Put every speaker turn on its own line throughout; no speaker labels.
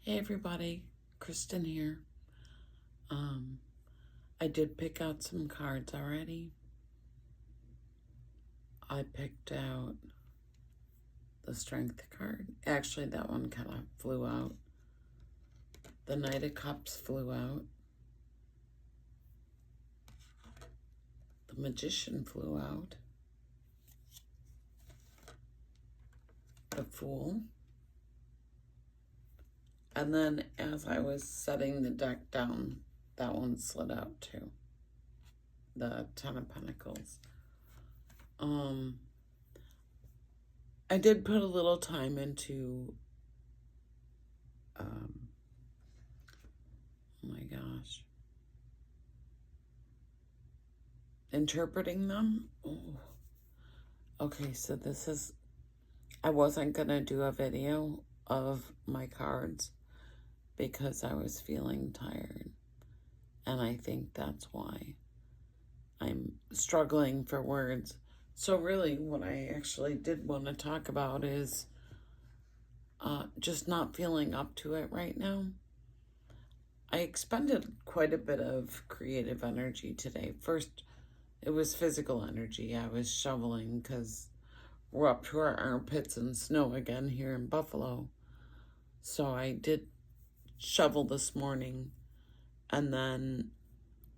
Hey everybody, Kristen here. I did pick out some cards already. I picked out the Strength card. Actually, that one kind of flew out. The Knight of Cups flew out. The Magician flew out. The Fool. And then as I was setting the deck down, that one slid out too. The Ten of Pentacles. I did put a little time into, oh my gosh, interpreting them. Oh. Okay, so this is, I wasn't going to do a video of my cards because I was feeling tired. And I think that's why I'm struggling for words. So really what I actually did want to talk about is just not feeling up to it right now. I expended quite a bit of creative energy today. First, it was physical energy. I was shoveling because we're up to our armpits in snow again here in Buffalo. So I did shovel this morning, and then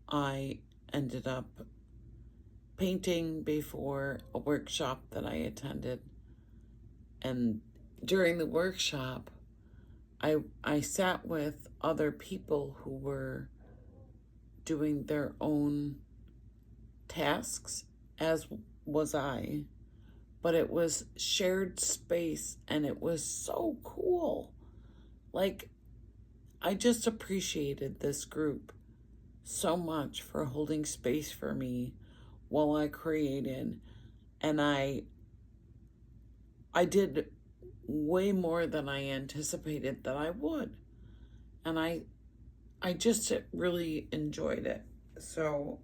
I ended up painting before a workshop that I attended. And during the workshop, I sat with other people who were doing their own tasks, as was I, but it was shared space and it was so cool. Like, I just appreciated this group so much for holding space for me while I created, and I did way more than I anticipated that I would, and I just really enjoyed it. So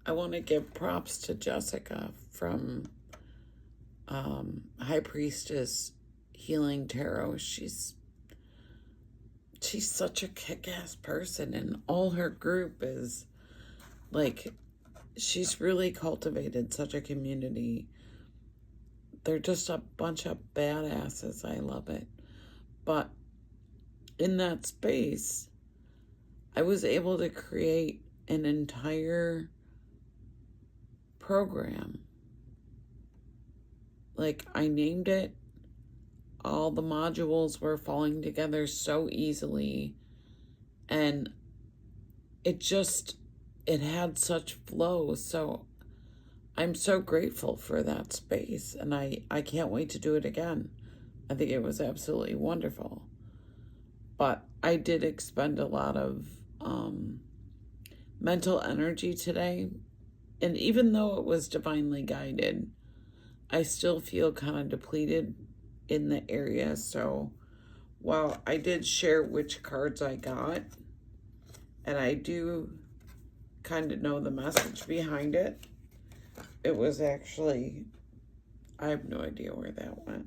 I want to give props to Jessica from High Priestess Healing Tarot. She's such a kick-ass person, and all her group is like, she's really cultivated such a community. They're just a bunch of badasses. I love it. But in that space, I was able to create an entire program. Like, I named it. All the modules were falling together so easily. And it had such flow. So I'm so grateful for that space, and I can't wait to do it again. I think it was absolutely wonderful. But I did expend a lot of mental energy today, and even though it was divinely guided, I still feel kind of depleted in the area. So while I did share which cards I got, and I do kind of know the message behind it, it was actually, I have no idea where that went.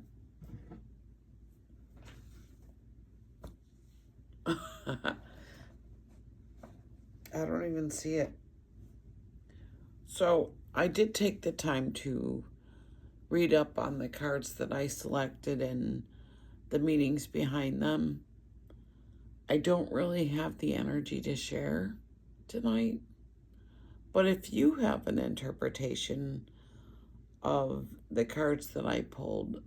I don't even see it. So I did take the time to read up on the cards that I selected and the meanings behind them. I don't really have the energy to share tonight. But if you have an interpretation of the cards that I pulled,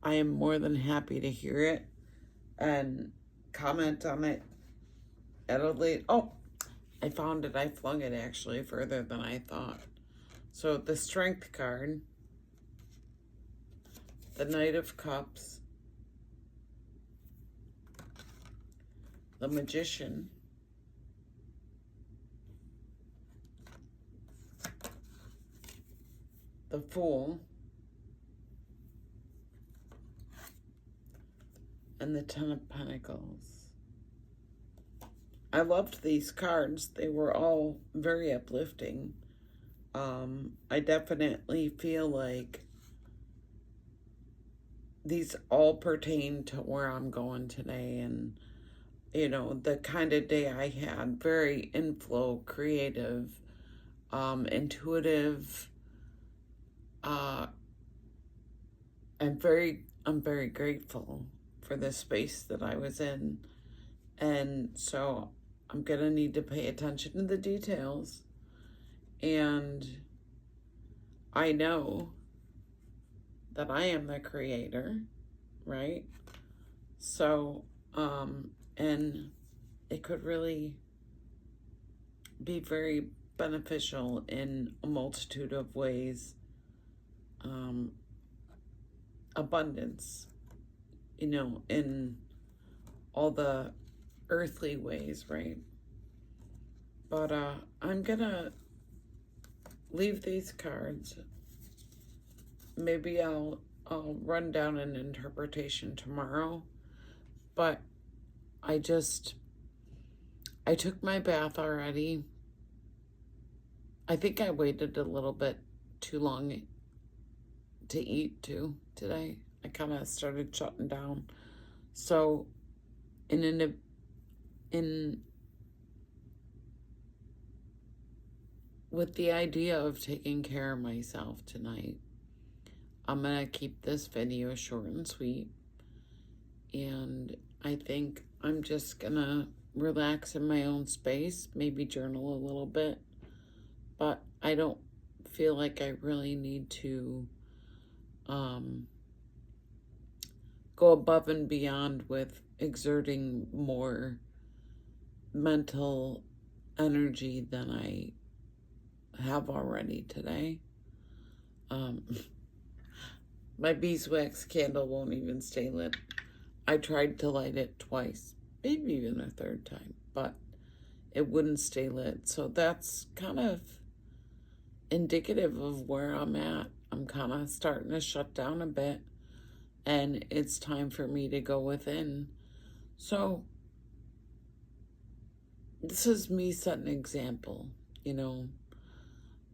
I am more than happy to hear it and comment on it at a late... Oh, I found it. I flung it actually further than I thought. So the Strength card, the Knight of Cups, the Magician, the Fool, and the Ten of Pentacles. I loved these cards. They were all very uplifting. I definitely feel like these all pertain to where I'm going today, and the kind of day I had. Very inflow, creative, intuitive, uh, and I'm very grateful for the space that I was in. And so I'm gonna need to pay attention to the details. And I know that I am the creator, right? So, and it could really be very beneficial in a multitude of ways. Abundance, in all the earthly ways, right? But I'm gonna leave these cards. Maybe I'll run down an interpretation tomorrow. But I took my bath already. I think I waited a little bit too long to eat too today. I kind of started shutting down. So in with the idea of taking care of myself tonight, I'm gonna keep this video short and sweet. And I think I'm just gonna relax in my own space, maybe journal a little bit. But I don't feel like I really need to go above and beyond with exerting more mental energy than I have already today. My beeswax candle won't even stay lit. I tried to light it twice, maybe even a third time, but it wouldn't stay lit. So that's kind of indicative of where I'm at. I'm kind of starting to shut down a bit, and it's time for me to go within. So this is me setting an example.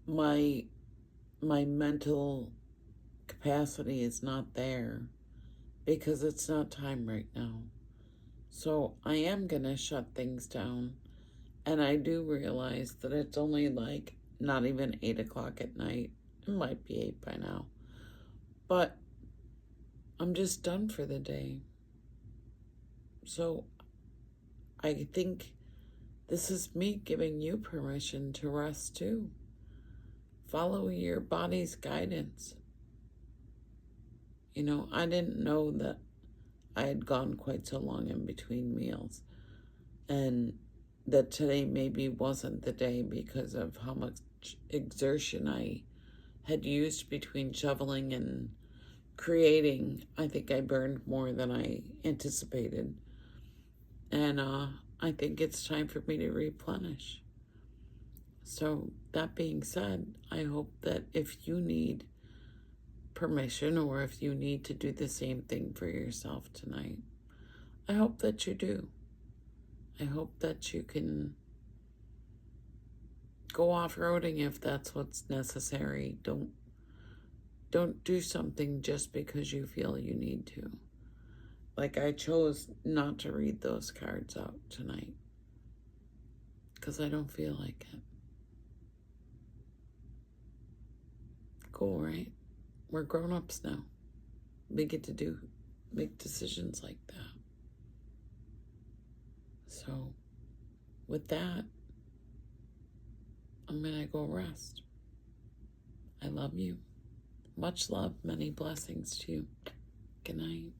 My mental capacity is not there because it's not time right now. So I am gonna shut things down, and I do realize that it's only like not even 8 o'clock at night. It might be 8 by now, but I'm just done for the day. So I think this is me giving you permission to rest too. Follow your body's guidance. I didn't know that I had gone quite so long in between meals, and that today maybe wasn't the day because of how much exertion I had used between shoveling and creating. I think I burned more than I anticipated. And I think it's time for me to replenish. So that being said, I hope that if you need permission or if you need to do the same thing for yourself tonight, I hope that you do. I hope that you can go off-roading if that's what's necessary. Don't do something just because you feel you need to. Like, I chose not to read those cards out tonight because I don't feel like it. Cool, right? We're grown-ups now. We get to make decisions like that. So, with that, I'm gonna go rest. I love you. Much love, many blessings to you. Good night.